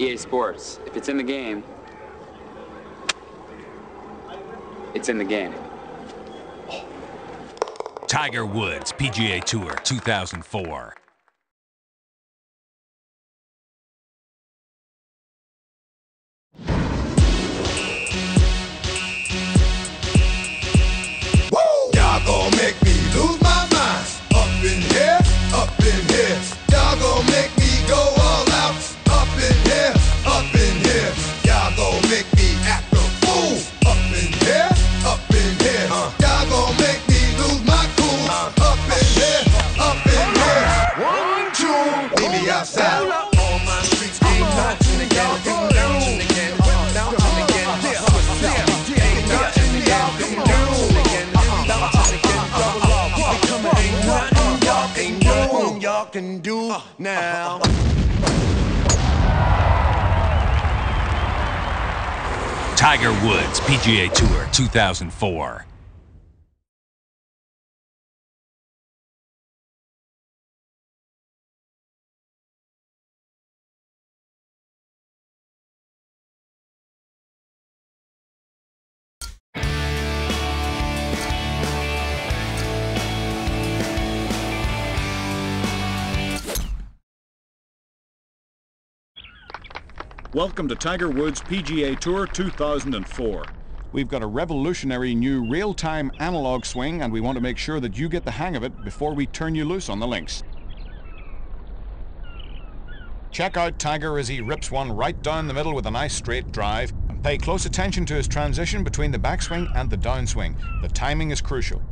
EA Sports. If it's in the game, it's in the game. Tiger Woods PGA Tour 2004. Y'all gon' make me lose my mind. Up in here, up in here. Y'all gon' make me go all out. Up in here, up in here. Y'all gon' make me act a fool. Up in here, up in here. Y'all gon' make me lose my cool. Up in here, up in here. 1, 2, meet me outside. All my streets ain't nothing again. Bouncing again, bouncing again. Ain't nothing again. Ain't nothing y'all can do now. Tiger Woods PGA Tour 2004. Welcome to Tiger Woods PGA Tour 2004. We've got a revolutionary new real-time analog swing, and we want to make sure that you get the hang of it before we turn you loose on the links. Check out Tiger as he rips one right down the middle with a nice straight drive, and pay close attention to his transition between the backswing and the downswing. The timing is crucial.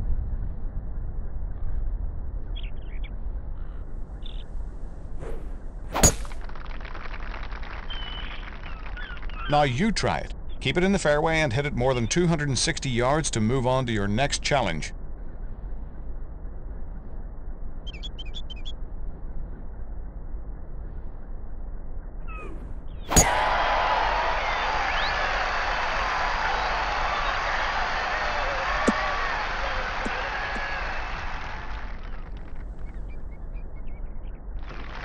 Now you try it. Keep it in the fairway and hit it more than 260 yards to move on to your next challenge.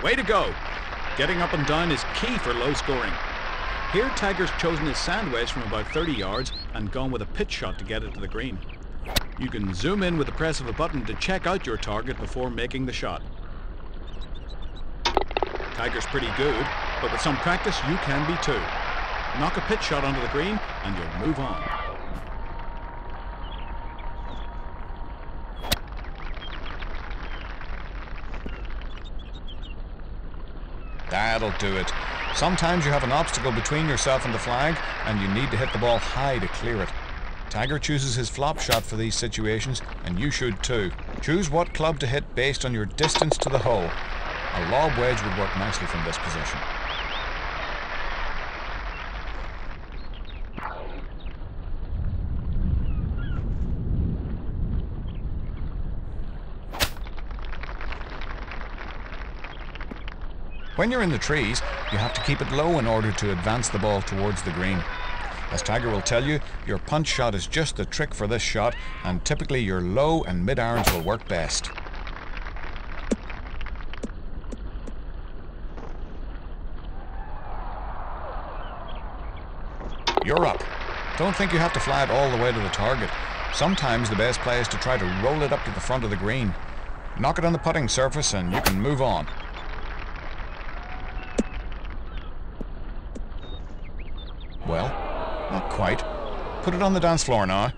Way to go! Getting up and down is key for low scoring. Here, Tiger's chosen his sand wedge from about 30 yards and gone with a pitch shot to get it to the green. You can zoom in with the press of a button to check out your target before making the shot. Tiger's pretty good, but with some practice you can be too. Knock a pitch shot onto the green and you'll move on. That'll do it. Sometimes you have an obstacle between yourself and the flag, and you need to hit the ball high to clear it. Tiger chooses his flop shot for these situations, and you should too. Choose what club to hit based on your distance to the hole. A lob wedge would work nicely from this position. When you're in the trees, you have to keep it low in order to advance the ball towards the green. As Tiger will tell you, your punch shot is just the trick for this shot, and typically your low and mid-irons will work best. You're up. Don't think you have to fly it all the way to the target. Sometimes the best play is to try to roll it up to the front of the green. Knock it on the putting surface and you can move on. Well, not quite. Put it on the dance floor now.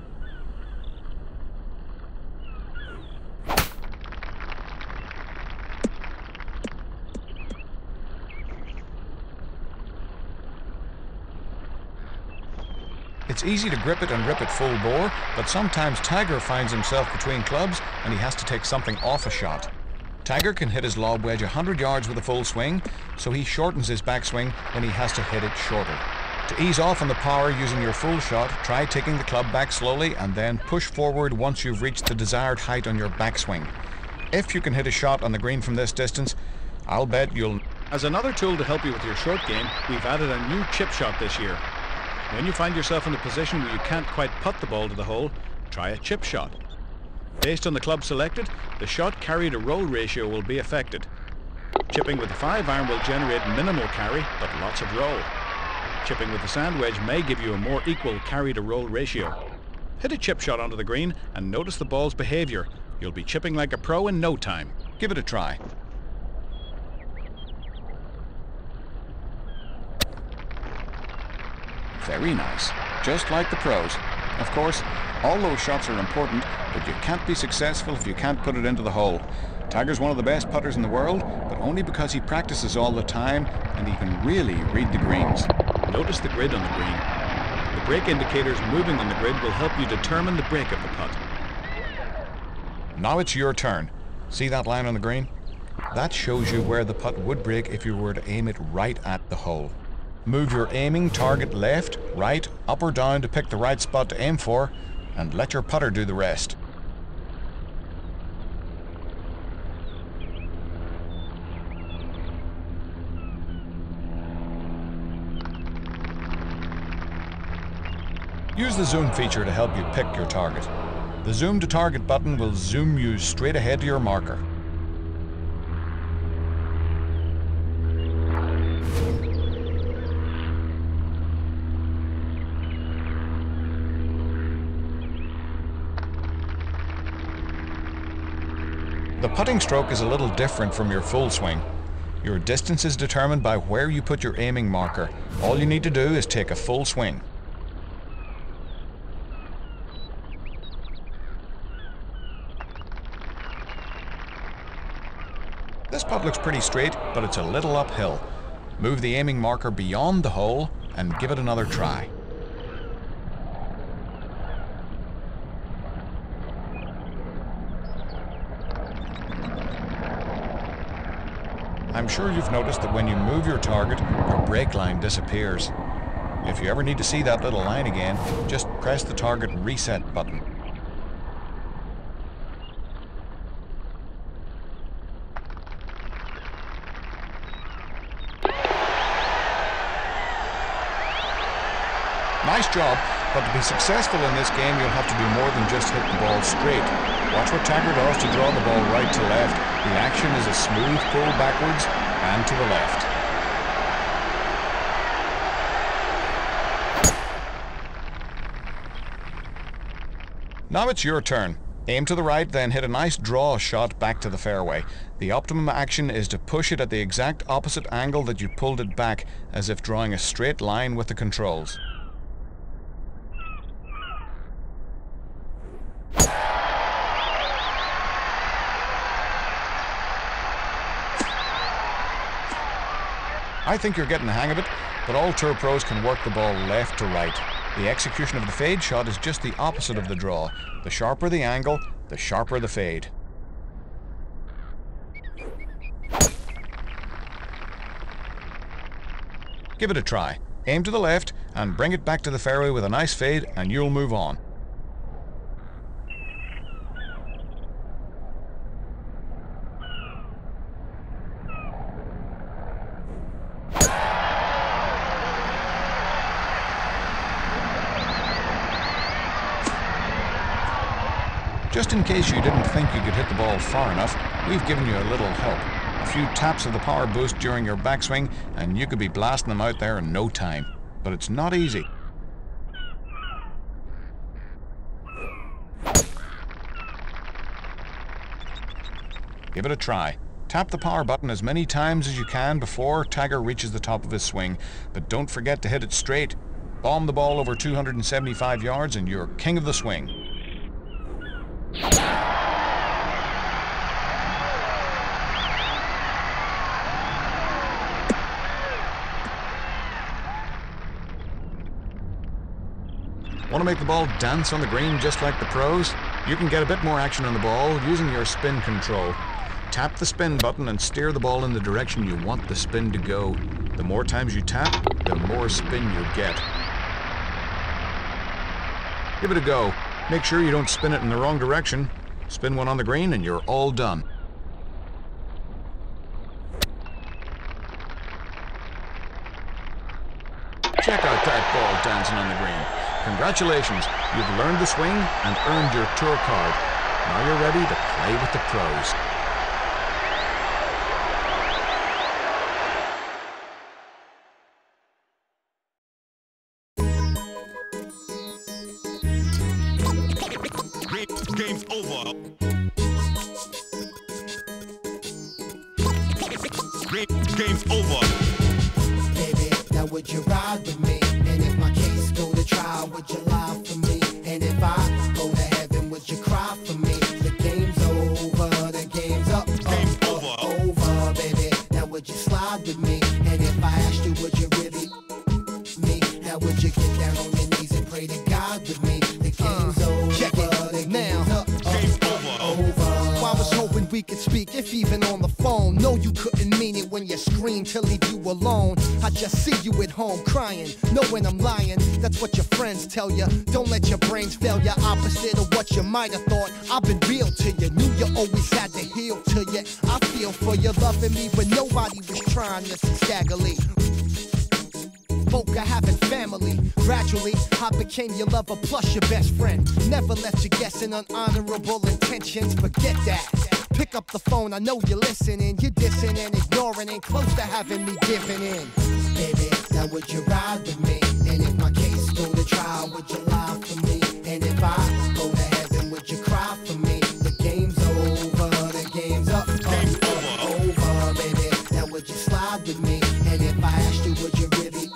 It's easy to grip it and rip it full bore, but sometimes Tiger finds himself between clubs and he has to take something off a shot. Tiger can hit his lob wedge 100 yards with a full swing, so he shortens his backswing when he has to hit it shorter. To ease off on the power using your full shot, try taking the club back slowly and then push forward once you've reached the desired height on your backswing. If you can hit a shot on the green from this distance, I'll bet you'll... As another tool to help you with your short game, we've added a new chip shot this year. When you find yourself in a position where you can't quite putt the ball to the hole, try a chip shot. Based on the club selected, the shot carry to roll ratio will be affected. Chipping with the 5-iron will generate minimal carry, but lots of roll. Chipping with the sand wedge may give you a more equal carry-to-roll ratio. Hit a chip shot onto the green and notice the ball's behavior. You'll be chipping like a pro in no time. Give it a try. Very nice. Just like the pros. Of course, all those shots are important, but you can't be successful if you can't put it into the hole. Tiger's one of the best putters in the world, but only because he practices all the time and he can really read the greens. Notice the grid on the green. The break indicators moving on the grid will help you determine the break of the putt. Now it's your turn. See that line on the green? That shows you where the putt would break if you were to aim it right at the hole. Move your aiming target left, right, up or down to pick the right spot to aim for, and let your putter do the rest. Use the zoom feature to help you pick your target. The zoom to target button will zoom you straight ahead to your marker. The putting stroke is a little different from your full swing. Your distance is determined by where you put your aiming marker. All you need to do is take a full swing. This putt looks pretty straight, but it's a little uphill. Move the aiming marker beyond the hole and give it another try. I'm sure you've noticed that when you move your target, your break line disappears. If you ever need to see that little line again, just press the target reset button. Nice job, but to be successful in this game you'll have to do more than just hit the ball straight. Watch what Tiger does to draw the ball right to left. The action is a smooth pull backwards and to the left. Now it's your turn. Aim to the right, then hit a nice draw shot back to the fairway. The optimum action is to push it at the exact opposite angle that you pulled it back, as if drawing a straight line with the controls. I think you're getting the hang of it, but all tour pros can work the ball left to right. The execution of the fade shot is just the opposite of the draw. The sharper the angle, the sharper the fade. Give it a try. Aim to the left and bring it back to the fairway with a nice fade and you'll move on. Just in case you didn't think you could hit the ball far enough, we've given you a little help. A few taps of the power boost during your backswing and you could be blasting them out there in no time. But it's not easy. Give it a try. Tap the power button as many times as you can before Tiger reaches the top of his swing, but don't forget to hit it straight. Bomb the ball over 275 yards and you're king of the swing. Want to make the ball dance on the green just like the pros? You can get a bit more action on the ball using your spin control. Tap the spin button and steer the ball in the direction you want the spin to go. The more times you tap, the more spin you get. Give it a go. Make sure you don't spin it in the wrong direction. Spin one on the green and you're all done. Check out that ball dancing on the green. Congratulations, you've learned the swing and earned your tour card. Now you're ready to play with the pros. Game's over. Game's over. Baby, now would you ride with me? And if my case go to trial, would you lie for me? And if I go to heaven, would you cry for me? The game's over, the game's up, Game's over. over, baby. Now would you slide with me? And if I asked you, would you really me? Now would you get down on your knees and pray to God with me? The game's over, check it. the Now. game's up, Game's over. over. I was hoping we could speak, if even on the phone. No, you couldn't mean it when you screamed to leave you alone. I just see you at home crying, knowing I'm lying. That's what your friends tell you. Don't let your brains fail you. Opposite of what you might have thought. I've been real to you. Knew you always had to heal to you. I feel for you loving me when nobody was trying to staggerly. Folk are having family. Gradually, I became your lover plus your best friend. Never left you guessing on honorable intentions. Forget that. Pick up the phone, I know you're listening. You're dissing and ignoring, ain't close to having me giving in. Baby, now would you ride with me? And if my case go to trial, would you lie for me? And if I go to heaven, would you cry for me? The game's over, the game's up, over, baby. Now would you slide with me? And if I asked you, would you really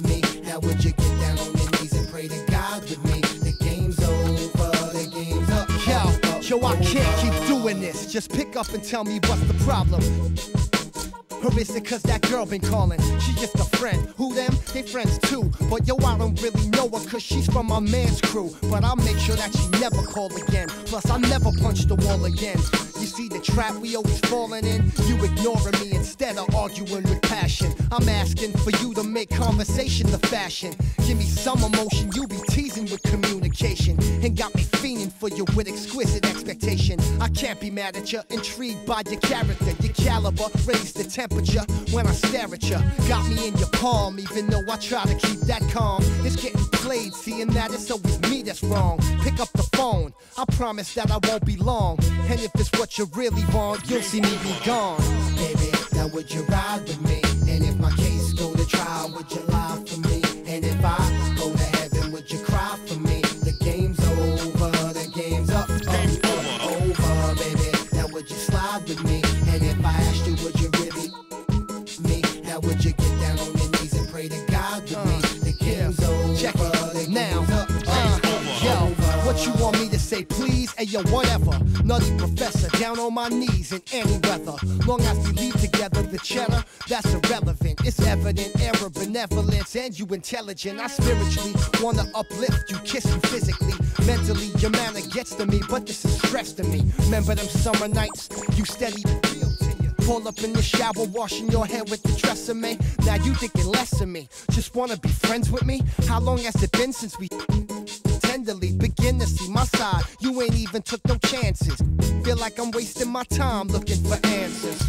me? Now would you get down on your knees and pray to God with me? The game's over, the game's up, Yo, I can't keep doing this. Just pick up and tell me what's the problem. Or is it cause that girl been calling? She just a friend. Who them? They friends too. But yo, I don't really know her cause she's from my man's crew. But I'll make sure that she never call again. Plus, I'll never punch the wall again. You see the trap we always falling in? You ignoring me instead of arguing with passion. I'm asking for you to make conversation the fashion. Give me some emotion, you be teasing with communication. And got me fiending for you with exquisite expectation. I can't be mad at you, intrigued by your character. Your caliber, raise the temperature when I stare at you. Got me in your palm, even though I try to keep that calm. It's getting played, seeing that it's always me that's wrong. Pick up the phone, I promise that I won't be long. And if it's what you really want, you'll see me be gone. baby. Now would you ride with me? And if my case go to trial, would you lie for me? And if I go to heaven, would you cry for me? The game's over, the game's up, over, baby. Now would you slide with me? And if I asked you, would you really me? Now would you get down on your knees and pray to God with me? The game's over, Check it. the Now. game's up, Yo, what you want me to say, please? Hey, yo, whatever. Nutty professor, down on my knees in any weather. Long as we leave together the cheddar, that's irrelevant. It's evident, error, benevolence, and you intelligent. I spiritually wanna uplift you, kiss you physically. Mentally, your manner gets to me, but this is stress to me. Remember them summer nights? You steady feel to you. Pull up in the shower, washing your hair with the Tresemme. Now you thinking less of me. Just wanna be friends with me? How long has it been since we tenderly begin to see my side? You ain't even took no chances. Feel like I'm wasting my time looking for answers.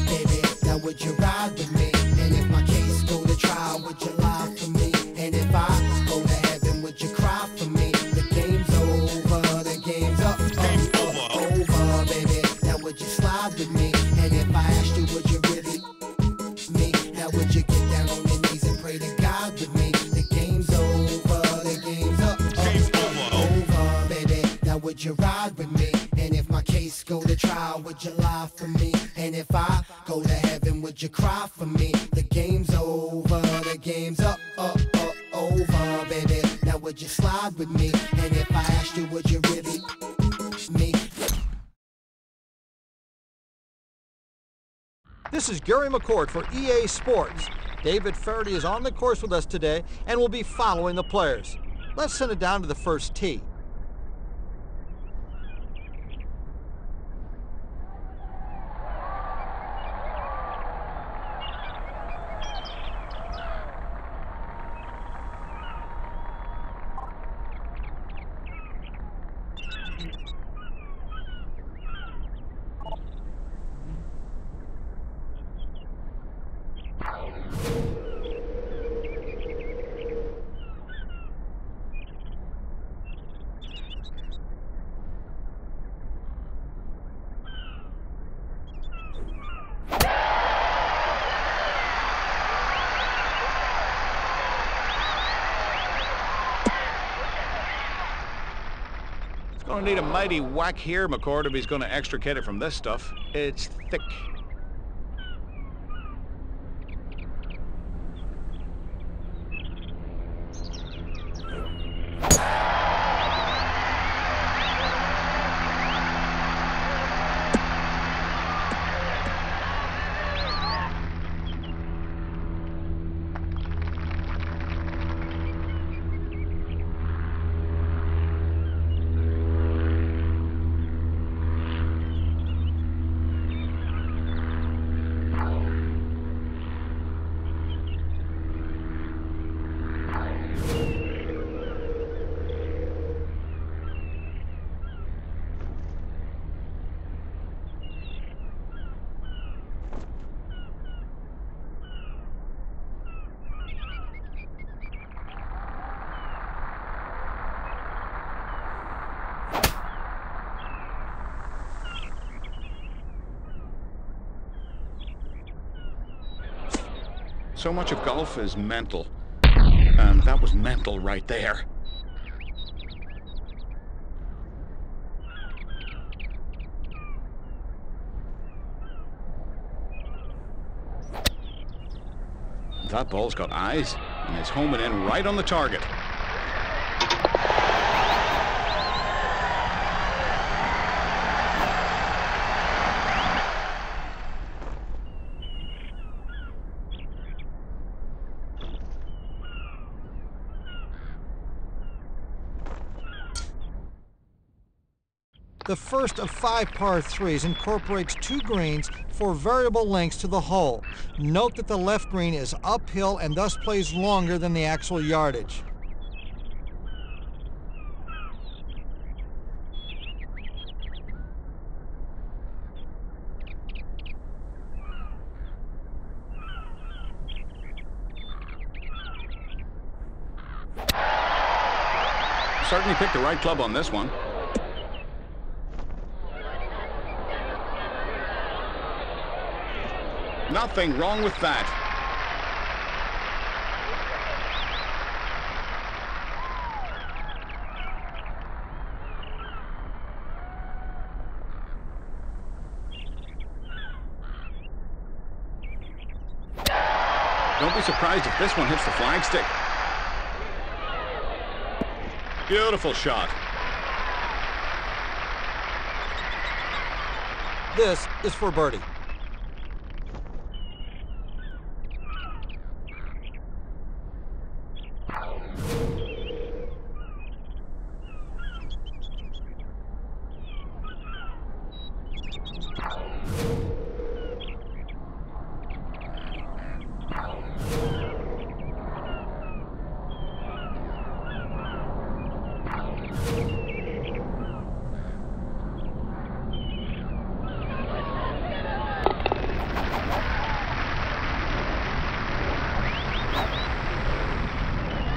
baby. Now would you ride with me? And if my case go to trial, would you lie for me? And if I go to heaven, would you cry for me? The game's over, the game's up, over, baby. Now would you slide with me? And if I asked you, would you really me? Now would you get down on your knees and pray to God with me? The game's over, the game's up, over, baby. Now would you ride with me? And if my case go to trial, would you lie for me? And if I go to heaven, would you cry for me? The game's over, the game's up, over, baby. Now would you slide with me? And if I asked you, would you really me? This is Gary McCourt for EA Sports. David Faraday is on the course with us today and will be following the players. Let's send it down to the first tee. Gonna need a mighty whack here, McCord, if he's gonna extricate it from this stuff. It's thick. So much of golf is mental. And that was mental right there. That ball's got eyes, and it's homing in right on the target. The first of 5 par 3s incorporates 2 greens for variable lengths to the hole. Note that the left green is uphill and thus plays longer than the actual yardage. Certainly picked the right club on this one. Nothing wrong with that. Don't be surprised if this one hits the flagstick. Beautiful shot. This is for birdie.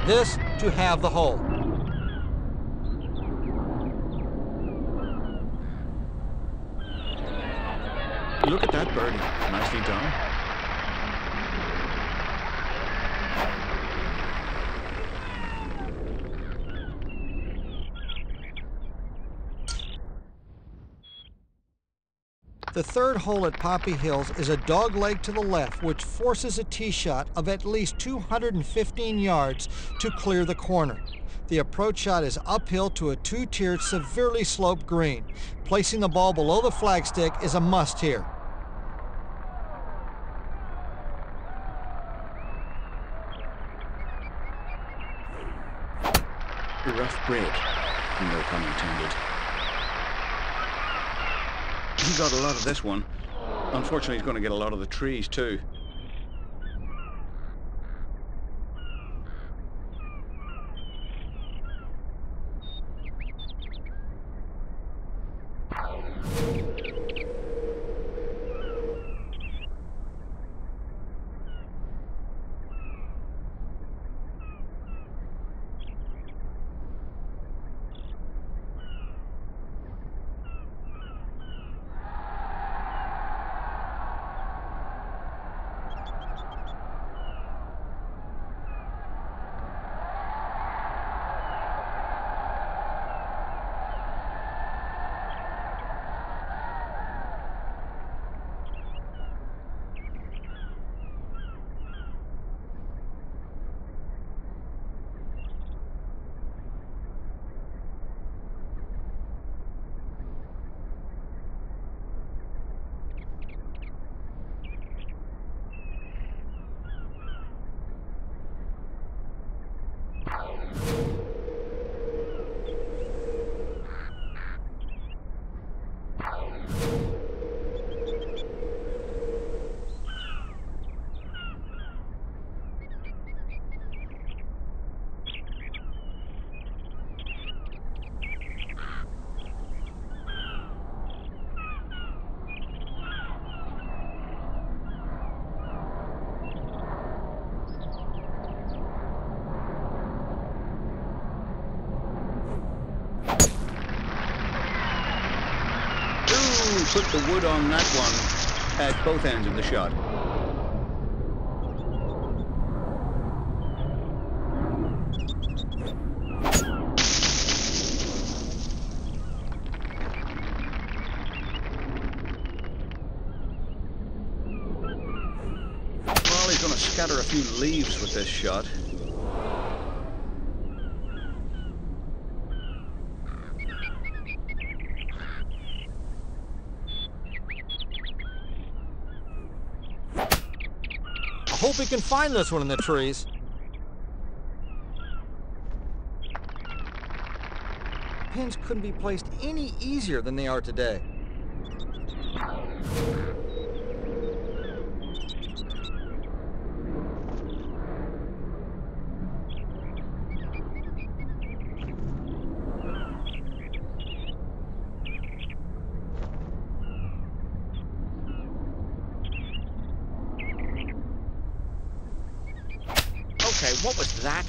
This to have the hole. Look at that birdie. Nicely done. The third hole at Poppy Hills is a dog leg to the left, which forces a tee shot of at least 215 yards to clear the corner. The approach shot is uphill to a 2-tiered, severely sloped green. Placing the ball below the flagstick is a must here. A rough break, no pun intended. He got a lot of this one. Unfortunately, he's going to get a lot of the trees too. put the wood on that one at both ends of the shot. Well, he's going to scatter a few leaves with this shot. I hope he can find this one in the trees. Pins couldn't be placed any easier than they are today. Okay, what was that?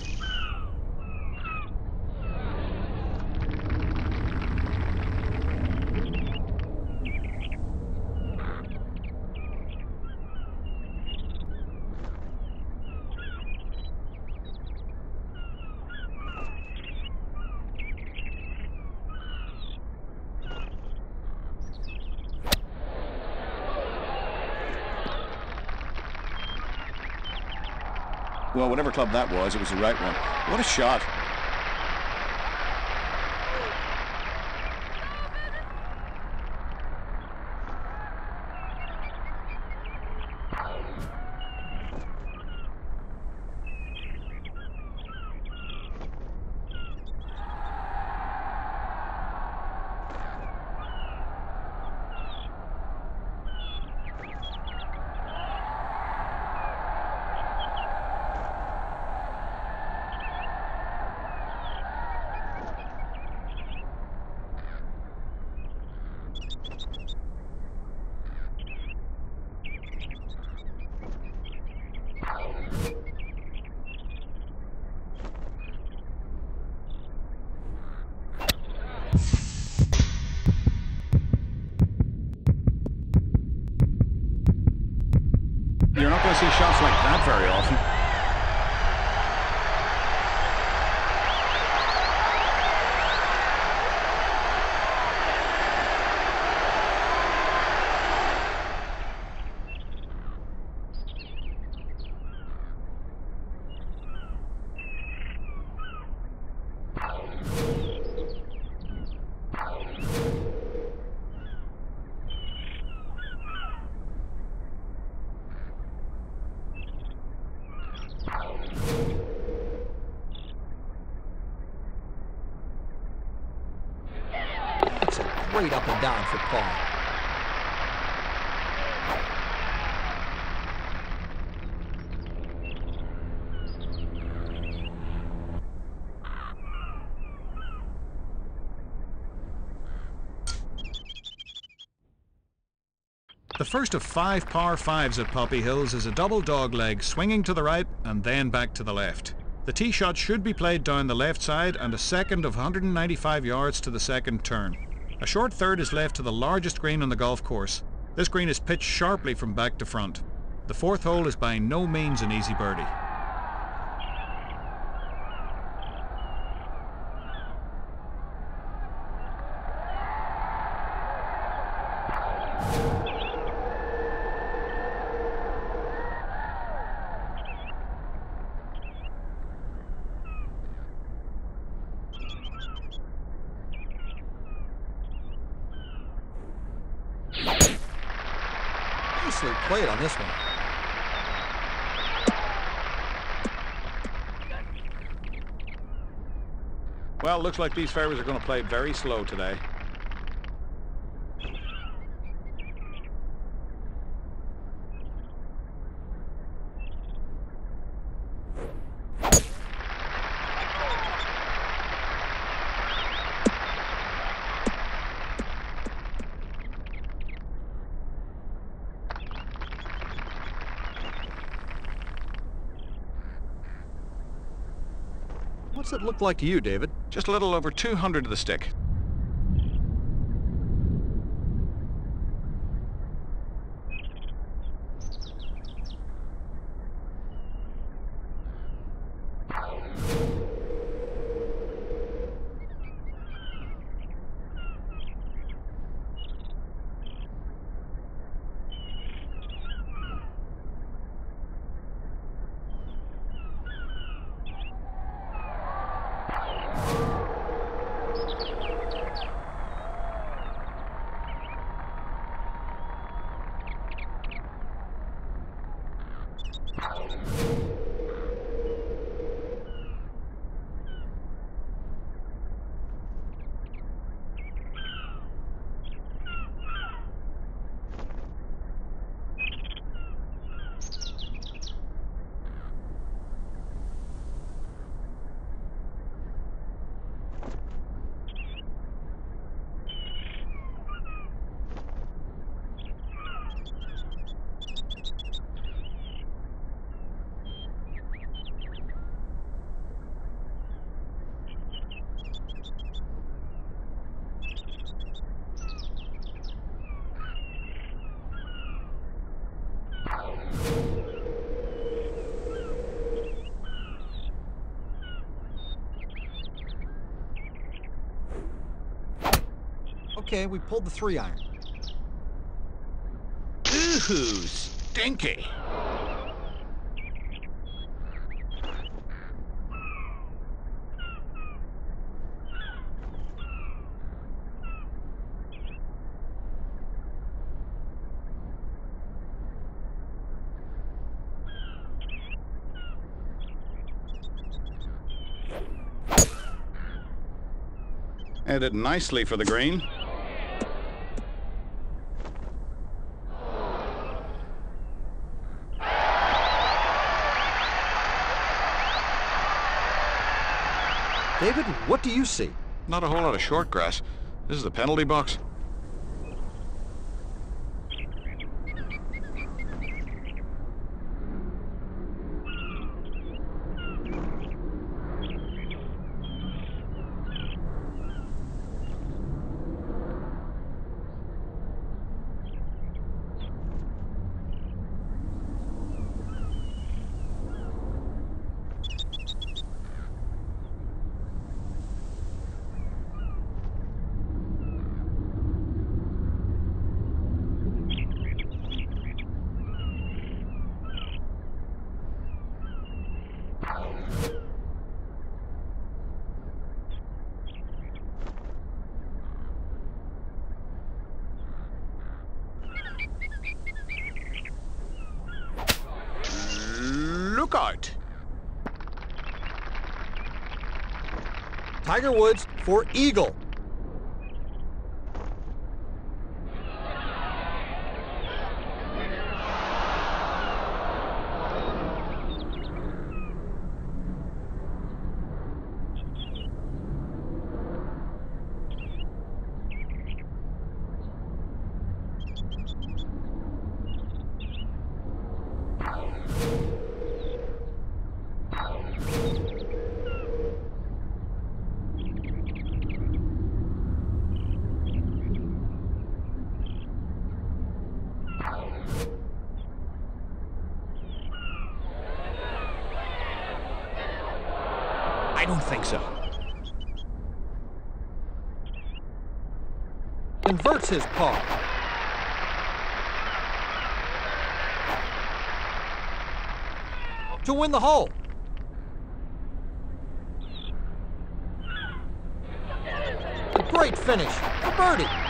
Well, whatever club that was, it was the right one. What a shot. You're not going to see shots like that very often. That's a great up and down for Paul. The first of 5 par 5s at Poppy Hills is a double dogleg swinging to the right and then back to the left. The tee shot should be played down the left side and a second of 195 yards to the second turn. A short third is left to the largest green on the golf course. This green is pitched sharply from back to front. The fourth hole is by no means an easy birdie. Nicely played on this one. Well, looks like these fairways are going to play very slow today. What's it look like to you, David? Just a little over 200 to the stick. Okay, we pulled the 3-iron. Ooh, stinky. Headed nicely for the green. David, what do you see? Not a whole lot of short grass. This is the penalty box. Look out! Tiger Woods for eagle. I don't think so. Inverts his par. To win the hole. A great finish for birdie.